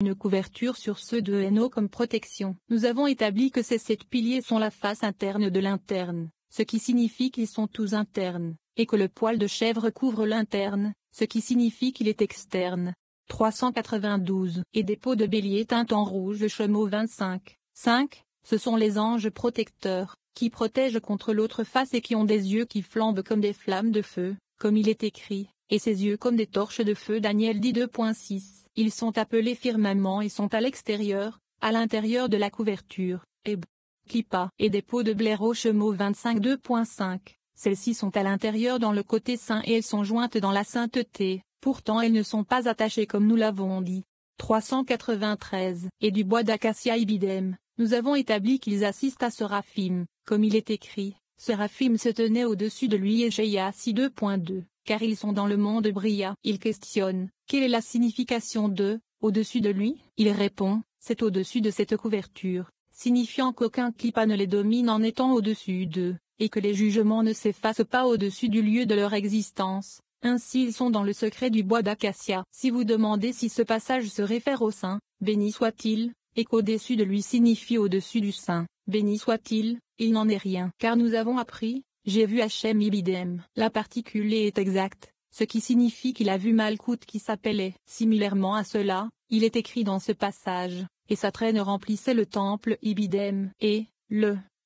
une couverture sur ceux de Hainaut comme protection. Nous avons établi que ces 7 piliers sont la face interne de l'interne, ce qui signifie qu'ils sont tous internes, et que le poil de chèvre couvre l'interne, ce qui signifie qu'il est externe. 392. Et des peaux de bélier teintes en rouge de Chemeaux 25. 5. Ce sont les anges protecteurs, qui protègent contre l'autre face et qui ont des yeux qui flambent comme des flammes de feu, comme il est écrit, et ses yeux comme des torches de feu. Daniel 10 2.6. Ils sont appelés firmament et sont à l'extérieur, à l'intérieur de la couverture, et Kippa. Et des peaux de blaireau Chemeaux 25 2.5. Celles-ci sont à l'intérieur dans le côté saint et elles sont jointes dans la sainteté, pourtant elles ne sont pas attachées comme nous l'avons dit. 393. Et du bois d'acacia ibidem, nous avons établi qu'ils assistent à Séraphim, comme il est écrit, Séraphim se tenait au-dessus de lui. Ésaïe 2.2, car ils sont dans le monde Bria. Il questionne, quelle est la signification de « au-dessus de lui » Il répond, c'est au-dessus de cette couverture, signifiant qu'aucun Kippa ne les domine en étant au-dessus d'eux, et que les jugements ne s'effacent pas au-dessus du lieu de leur existence. Ainsi ils sont dans le secret du bois d'acacia. Si vous demandez si ce passage se réfère au saint, béni soit-il, et qu'au-dessus de lui signifie au-dessus du saint, béni soit-il, il n'en est rien. Car nous avons appris, j'ai vu Hachem ibidem. La particule est exacte, ce qui signifie qu'il a vu Malkout qui s'appelait. Similairement à cela, il est écrit dans ce passage, et sa traîne remplissait le temple ibidem, et,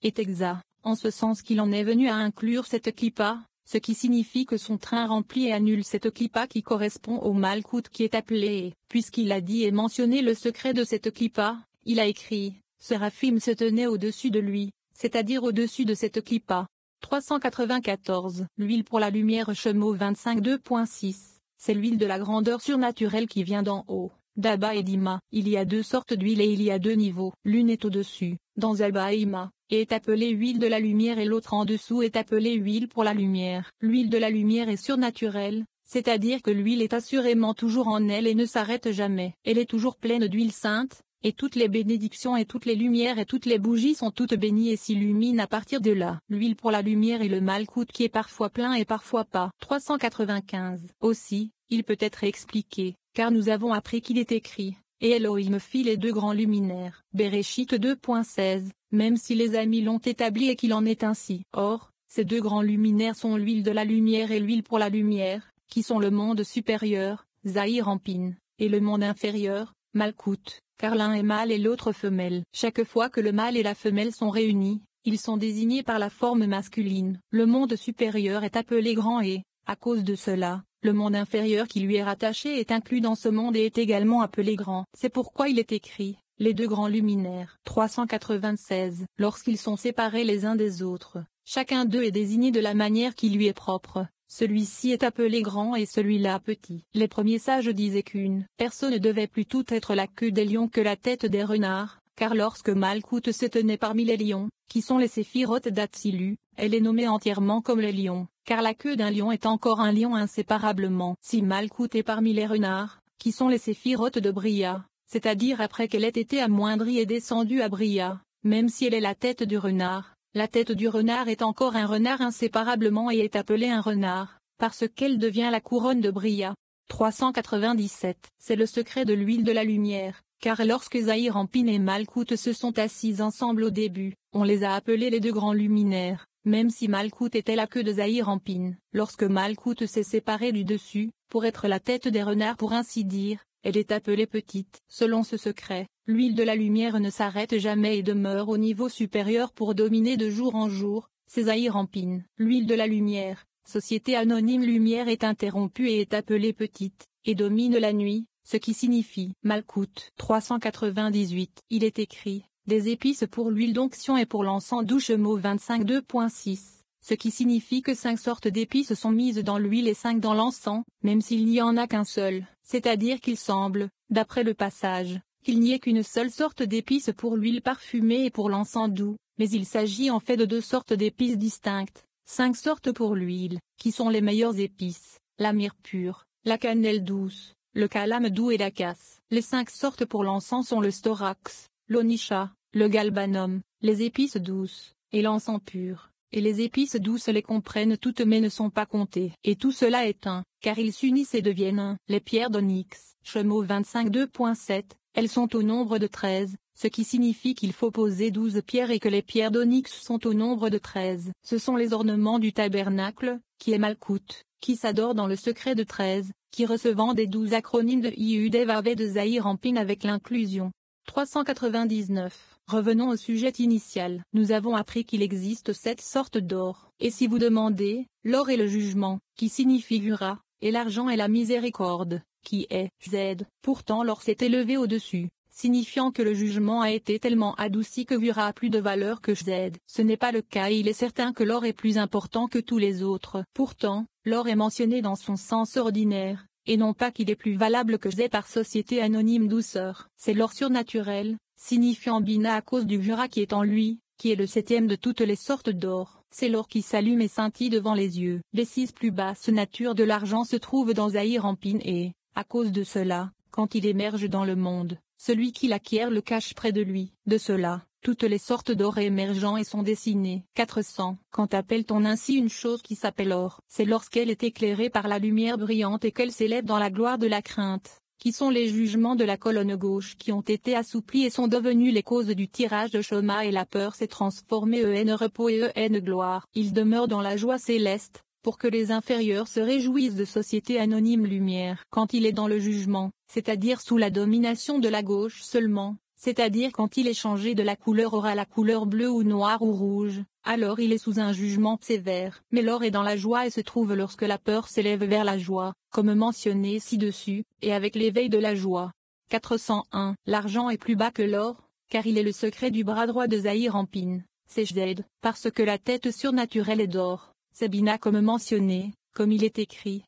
est exact, en ce sens qu'il en est venu à inclure cette kippa, ce qui signifie que son train remplit et annule cette kippa qui correspond au Malkout qui est appelé et, puisqu'il a dit et mentionné le secret de cette kippa, il a écrit, Séraphim se tenait au-dessus de lui, c'est-à-dire au-dessus de cette kippa. 394. L'huile pour la lumière Chemeaux 25 2.6, c'est l'huile de la grandeur surnaturelle qui vient d'en haut, d'Abba et d'Ima. Il y a 2 sortes d'huile et il y a 2 niveaux. L'une est au-dessus, dans Abba et Ima, et est appelée huile de la lumière et l'autre en dessous est appelée huile pour la lumière. L'huile de la lumière est surnaturelle, c'est-à-dire que l'huile est assurément toujours en elle et ne s'arrête jamais. Elle est toujours pleine d'huile sainte, et toutes les bénédictions et toutes les lumières et toutes les bougies sont toutes bénies et s'illuminent à partir de là. L'huile pour la lumière est le Malkout qui est parfois plein et parfois pas. 395. Aussi, il peut être expliqué, car nous avons appris qu'il est écrit, et Elohim fit les 2 grands luminaires. Bereshit 2.16, même si les amis l'ont établi et qu'il en est ainsi. Or, ces 2 grands luminaires sont l'huile de la lumière et l'huile pour la lumière, qui sont le monde supérieur, Zahir Ampin, et le monde inférieur, Malkout, car l'un est mâle et l'autre femelle. Chaque fois que le mâle et la femelle sont réunis, ils sont désignés par la forme masculine. Le monde supérieur est appelé grand et, à cause de cela, le monde inférieur qui lui est rattaché est inclus dans ce monde et est également appelé grand. C'est pourquoi il est écrit, les 2 grands luminaires. 396. Lorsqu'ils sont séparés les uns des autres, chacun d'eux est désigné de la manière qui lui est propre. Celui-ci est appelé grand et celui-là petit. Les premiers sages disaient qu'une personne devait plutôt être la queue des lions que la tête des renards, car lorsque Malkout se tenait parmi les lions, qui sont les séphirotes d'Atsilu, elle est nommée entièrement comme les lions, car la queue d'un lion est encore un lion inséparablement. Si Malkout est parmi les renards, qui sont les séphirotes de Bria, c'est-à-dire après qu'elle ait été amoindrie et descendue à Bria, même si elle est la tête du renard, la tête du renard est encore un renard inséparablement et est appelée un renard, parce qu'elle devient la couronne de Bria. 397. C'est le secret de l'huile de la lumière, car lorsque Zahir Ampin et Malkout se sont assis ensemble au début, on les a appelés les 2 grands luminaires, même si Malkout était la queue de Zahir Ampin. Lorsque Malkout s'est séparée du dessus, pour être la tête des renards pour ainsi dire, elle est appelée petite. Selon ce secret, l'huile de la lumière ne s'arrête jamais et demeure au niveau supérieur pour dominer de jour en jour, c'est Zahir Ampin. L'huile de la lumière, société anonyme lumière est interrompue et est appelée petite, et domine la nuit, ce qui signifie Malkout. 398. Il est écrit, des épices pour l'huile d'onction et pour l'encens doux Chemeaux 25 2.6. Ce qui signifie que 5 sortes d'épices sont mises dans l'huile et 5 dans l'encens, même s'il n'y en a qu'un seul, c'est-à-dire qu'il semble, d'après le passage, qu'il n'y ait qu'une seule sorte d'épices pour l'huile parfumée et pour l'encens doux, mais il s'agit en fait de 2 sortes d'épices distinctes, 5 sortes pour l'huile, qui sont les meilleures épices, la myrrhe pure, la cannelle douce, le calame doux et la casse. Les 5 sortes pour l'encens sont le storax, l'onisha, le galbanum, les épices douces, et l'encens pur. Et les épices douces les comprennent toutes mais ne sont pas comptées. Et tout cela est un, car ils s'unissent et deviennent un. Les pierres d'onyx, Chemeaux 25 2.7, Elles sont au nombre de 13, ce qui signifie qu'il faut poser 12 pierres et que les pierres d'onyx sont au nombre de 13. Ce sont les ornements du tabernacle, qui est Malkout, qui s'adore dans le secret de 13, qui recevant des 12 acronymes de Iudev de Zahir Ampin avec l'inclusion. 399. Revenons au sujet initial. Nous avons appris qu'il existe 7 sortes d'or. Et si vous demandez, l'or est le jugement, qui signifie Gura, et l'argent est la miséricorde, qui est Z. Pourtant l'or s'est élevé au-dessus, signifiant que le jugement a été tellement adouci que Gura a plus de valeur que Z. Ce n'est pas le cas et il est certain que l'or est plus important que tous les autres. Pourtant, l'or est mentionné dans son sens ordinaire, et non pas qu'il est plus valable que Z par société anonyme douceur. C'est l'or surnaturel, signifiant Bina à cause du Gura qui est en lui, qui est le 7e de toutes les sortes d'or. C'est l'or qui s'allume et scintille devant les yeux. Les 6 plus basses natures de l'argent se trouvent dans Zahir Ampin et, à cause de cela, quand il émerge dans le monde, celui qui l'acquiert le cache près de lui. De cela, toutes les sortes d'or émergent et sont dessinées. 400. Quand appelle-t-on ainsi une chose qui s'appelle or? C'est lorsqu'elle est éclairée par la lumière brillante et qu'elle s'élève dans la gloire de la crainte, qui sont les jugements de la colonne gauche qui ont été assouplis et sont devenus les causes du tirage de Shoma, et la peur s'est transformée en repos et en gloire. Il demeure dans la joie céleste, pour que les inférieurs se réjouissent de société anonyme lumière. Quand il est dans le jugement, c'est-à-dire sous la domination de la gauche seulement, c'est-à-dire quand il est changé de la couleur or à la couleur bleue ou noire ou rouge, alors il est sous un jugement sévère. Mais l'or est dans la joie et se trouve lorsque la peur s'élève vers la joie, comme mentionné ci-dessus, et avec l'éveil de la joie. 401. L'argent est plus bas que l'or, car il est le secret du bras droit de Zahir Ampin. C'est Jd, parce que la tête surnaturelle est d'or. C'est Bina comme mentionné, comme il est écrit.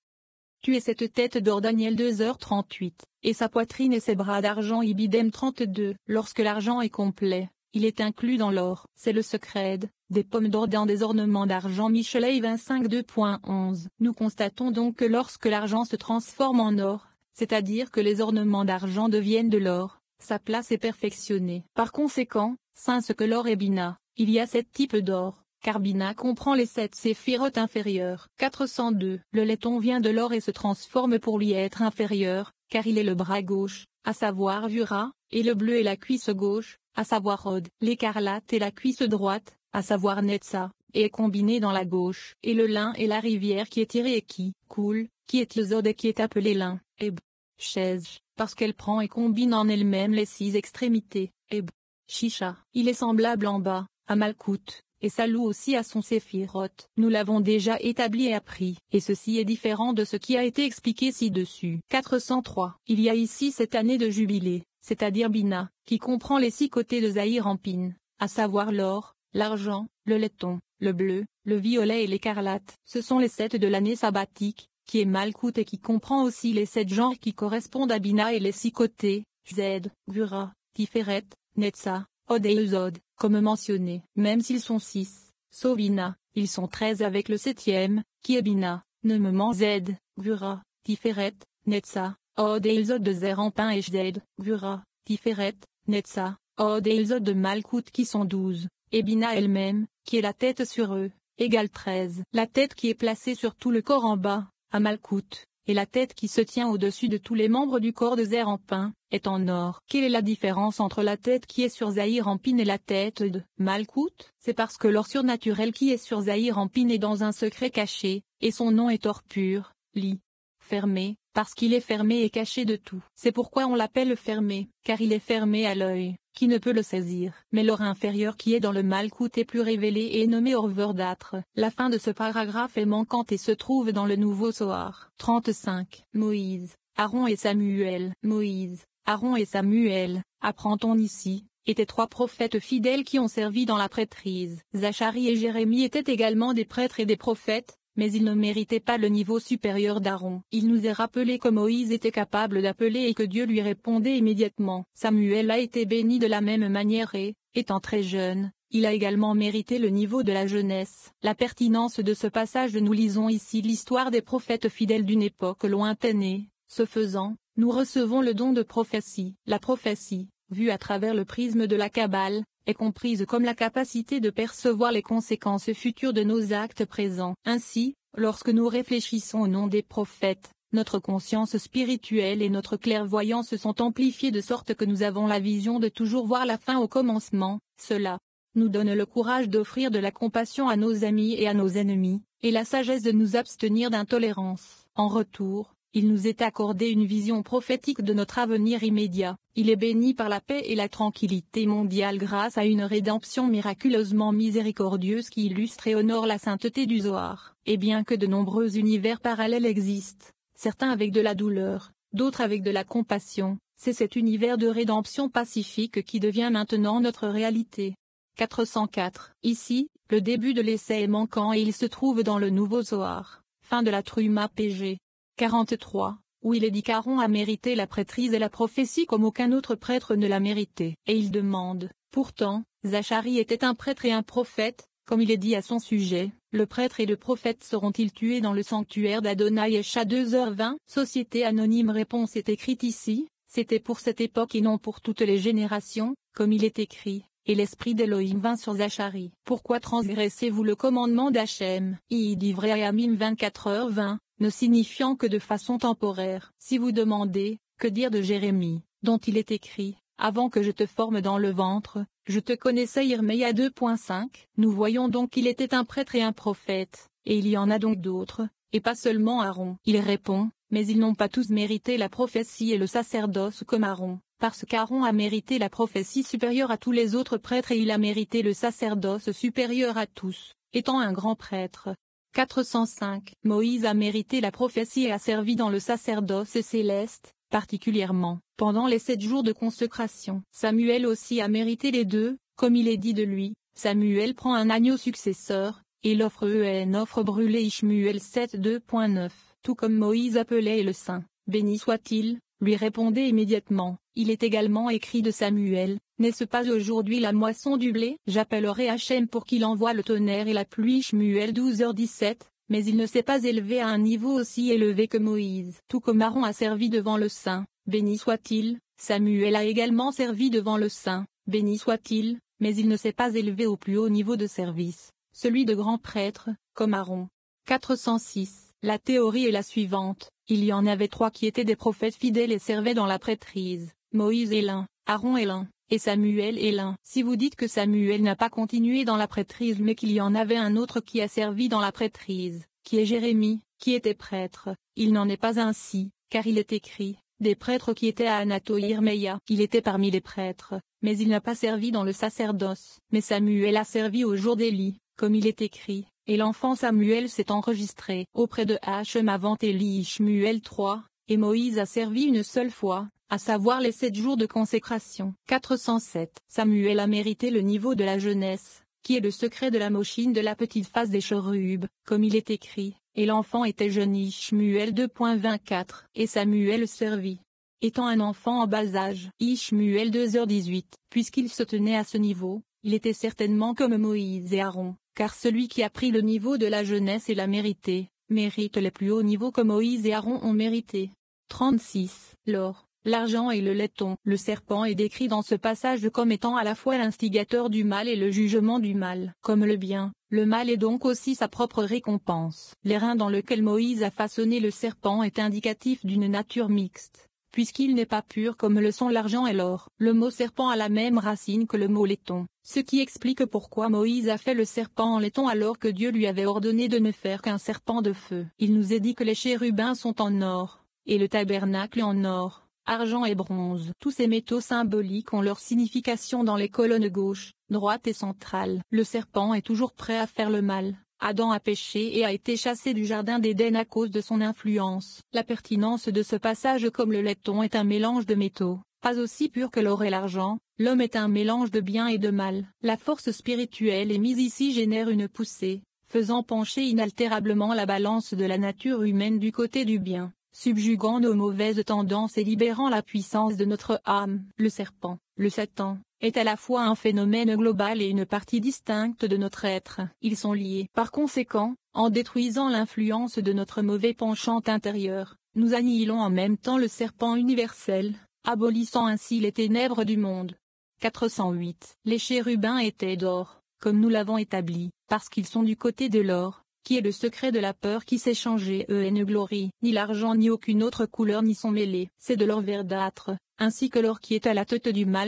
Tu es cette tête d'or Daniel 2h38, et sa poitrine et ses bras d'argent Ibidem 32. Lorsque l'argent est complet, il est inclus dans l'or. C'est le secret des pommes d'or dans des ornements d'argent Michelet 25 2.11. Nous constatons donc que lorsque l'argent se transforme en or, c'est-à-dire que les ornements d'argent deviennent de l'or, sa place est perfectionnée. Par conséquent, since que l'or est Bina, il y a 7 types d'or. Car Bina comprend les 7 séphirotes inférieures. 402. Le laiton vient de l'or et se transforme pour lui être inférieur, car il est le bras gauche, à savoir Gura, et le bleu est la cuisse gauche, à savoir Od. L'écarlate est la cuisse droite, à savoir Netza, et est combiné dans la gauche. Et le lin est la rivière qui est tirée et qui coule, qui est le Zod et qui est appelé lin. Eb. Chaise, parce qu'elle prend et combine en elle-même les 6 extrémités. Eb. Shisha. Il est semblable en bas, à Malkout, et Salou aussi à son séphiroth. Nous l'avons déjà établi et appris, et ceci est différent de ce qui a été expliqué ci-dessus. 403. Il y a ici cette année de jubilé, c'est-à-dire Bina, qui comprend les 6 côtés de Zahir Ampin, à savoir l'or, l'argent, le laiton, le bleu, le violet et l'écarlate. Ce sont les 7 de l'année sabbatique, qui est Malkout et qui comprend aussi les 7 genres qui correspondent à Bina et les 6 côtés, Z, Gura, Tiferet, Netza, Od et Uzod, comme mentionné. Même s'ils sont 6, sauf Bina, ils sont 13 avec le 7e, qui est Bina, nommement Z, Gura, Tiferet, Netza, Od et Uzod de Zer Ampin et Z, Gura, Tiferet, Netza, Od et Uzod de Malkout qui sont 12, et Bina elle-même, qui est la tête sur eux, égale 13. La tête qui est placée sur tout le corps en bas, à Malkout, et la tête qui se tient au-dessus de tous les membres du corps de Zer Ampin, est en or. Quelle est la différence entre la tête qui est sur Zahir Ampin et la tête de Malkout? C'est parce que l'or surnaturel qui est sur Zahir Ampin est dans un secret caché, et son nom est or pur, li. Fermé, parce qu'il est fermé et caché de tout. C'est pourquoi on l'appelle fermé, car il est fermé à l'œil, qui ne peut le saisir. Mais l'or inférieur qui est dans le Malkout est plus révélé et est nommé or verdâtre. La fin de ce paragraphe est manquante et se trouve dans le nouveau Soar. 35. Moïse, Aaron et Samuel. Moïse, Aaron et Samuel, apprend-on ici, étaient 3 prophètes fidèles qui ont servi dans la prêtrise. Zacharie et Jérémie étaient également des prêtres et des prophètes, mais ils ne méritaient pas le niveau supérieur d'Aaron. Il nous est rappelé que Moïse était capable d'appeler et que Dieu lui répondait immédiatement. Samuel a été béni de la même manière et, étant très jeune, il a également mérité le niveau de la jeunesse. La pertinence de ce passage. Nous lisons ici l'histoire des prophètes fidèles d'une époque lointaine et, ce faisant, nous recevons le don de prophétie. La prophétie, vue à travers le prisme de la Kabbale, est comprise comme la capacité de percevoir les conséquences futures de nos actes présents. Ainsi, lorsque nous réfléchissons au nom des prophètes, notre conscience spirituelle et notre clairvoyance sont amplifiées de sorte que nous avons la vision de toujours voir la fin au commencement. Cela nous donne le courage d'offrir de la compassion à nos amis et à nos ennemis, et la sagesse de nous abstenir d'intolérance. En retour, il nous est accordé une vision prophétique de notre avenir immédiat. Il est béni par la paix et la tranquillité mondiale grâce à une rédemption miraculeusement miséricordieuse qui illustre et honore la sainteté du Zohar. Et bien que de nombreux univers parallèles existent, certains avec de la douleur, d'autres avec de la compassion, c'est cet univers de rédemption pacifique qui devient maintenant notre réalité. 404. Ici, le début de l'essai est manquant et il se trouve dans le nouveau Zohar. Fin de la Truma PG. 43, où il est dit qu'Aaron a mérité la prêtrise et la prophétie comme aucun autre prêtre ne l'a mérité. Et il demande, pourtant, Zachari était un prêtre et un prophète, comme il est dit à son sujet, le prêtre et le prophète seront-ils tués dans le sanctuaire d'Adonai Esha 2h20. Société anonyme. Réponse est écrite ici, c'était pour cette époque et non pour toutes les générations, comme il est écrit. Et l'esprit d'Élohim vint sur Zachari. Pourquoi transgressez-vous le commandement d'Hachem? Ivréamim 24h20, ne signifiant que de façon temporaire. Si vous demandez, que dire de Jérémie, dont il est écrit, avant que je te forme dans le ventre, je te connaissais. Irméia 2.5. Nous voyons donc qu'il était un prêtre et un prophète, et il y en a donc d'autres, et pas seulement Aaron. Il répond, mais ils n'ont pas tous mérité la prophétie et le sacerdoce comme Aaron. Parce qu'Aaron a mérité la prophétie supérieure à tous les autres prêtres et il a mérité le sacerdoce supérieur à tous, étant un grand prêtre. 405. Moïse a mérité la prophétie et a servi dans le sacerdoce céleste, particulièrement, pendant les 7 jours de consécration. Samuel aussi a mérité les deux, comme il est dit de lui, Samuel prend un agneau successeur, et l'offre une offre brûlée. Ishmuel 7 2.9. Tout comme Moïse appelait le saint, béni soit-il, lui répondait immédiatement. Il est également écrit de Samuel, n'est-ce pas aujourd'hui la moisson du blé? J'appellerai Hachem pour qu'il envoie le tonnerre et la pluie. Shmuel 12h17, mais il ne s'est pas élevé à un niveau aussi élevé que Moïse. Tout comme Aaron a servi devant le Saint, béni soit-il, Samuel a également servi devant le Saint, béni soit-il, mais il ne s'est pas élevé au plus haut niveau de service, celui de grand prêtre, comme Aaron. 406. La théorie est la suivante, il y en avait 3 qui étaient des prophètes fidèles et servaient dans la prêtrise. Moïse est l'un, Aaron est l'un, et Samuel est l'un. Si vous dites que Samuel n'a pas continué dans la prêtrise mais qu'il y en avait un autre qui a servi dans la prêtrise, qui est Jérémie, qui était prêtre, il n'en est pas ainsi, car il est écrit, des prêtres qui étaient à Anato Irmeia. Il était parmi les prêtres, mais il n'a pas servi dans le sacerdoce. Mais Samuel a servi au jour d'Élie, comme il est écrit, et l'enfant Samuel s'est enregistré auprès de Hachem avant Élie. Ishmuel 3, et Moïse a servi une seule fois, à savoir les 7 jours de consécration. 407. Samuel a mérité le niveau de la jeunesse, qui est le secret de la mochine de la petite face des chérubes, comme il est écrit, et l'enfant était jeune. Ishmuel 2.24. Et Samuel servit, étant un enfant en bas âge. Ishmuel 2h18. Puisqu'il se tenait à ce niveau, il était certainement comme Moïse et Aaron, car celui qui a pris le niveau de la jeunesse et l'a mérité, mérite les plus hauts niveaux que Moïse et Aaron ont mérité. 36. L'or, l'argent et le laiton. Le serpent est décrit dans ce passage comme étant à la fois l'instigateur du mal et le jugement du mal. Comme le bien, le mal est donc aussi sa propre récompense. L'airain dans lequel Moïse a façonné le serpent est indicatif d'une nature mixte, puisqu'il n'est pas pur comme le sont l'argent et l'or. Le mot serpent a la même racine que le mot laiton, ce qui explique pourquoi Moïse a fait le serpent en laiton alors que Dieu lui avait ordonné de ne faire qu'un serpent de feu. Il nous est dit que les chérubins sont en or, et le tabernacle en or, argent et bronze. Tous ces métaux symboliques ont leur signification dans les colonnes gauche, droite et centrale. Le serpent est toujours prêt à faire le mal. Adam a péché et a été chassé du jardin d'Éden à cause de son influence. La pertinence de ce passage comme le laiton est un mélange de métaux, pas aussi pur que l'or et l'argent, l'homme est un mélange de bien et de mal. La force spirituelle émise ici génère une poussée, faisant pencher inaltérablement la balance de la nature humaine du côté du bien, subjuguant nos mauvaises tendances et libérant la puissance de notre âme. Le serpent, le Satan, est à la fois un phénomène global et une partie distincte de notre être. Ils sont liés. Par conséquent, en détruisant l'influence de notre mauvais penchant intérieur, nous annihilons en même temps le serpent universel, abolissant ainsi les ténèbres du monde. 408. Les chérubins étaient d'or, comme nous l'avons établi, parce qu'ils sont du côté de l'or, qui est le secret de la peur qui s'est changé ne glorie, ni l'argent ni aucune autre couleur n'y sont mêlés. C'est de l'or verdâtre, ainsi que l'or qui est à la tête du mal.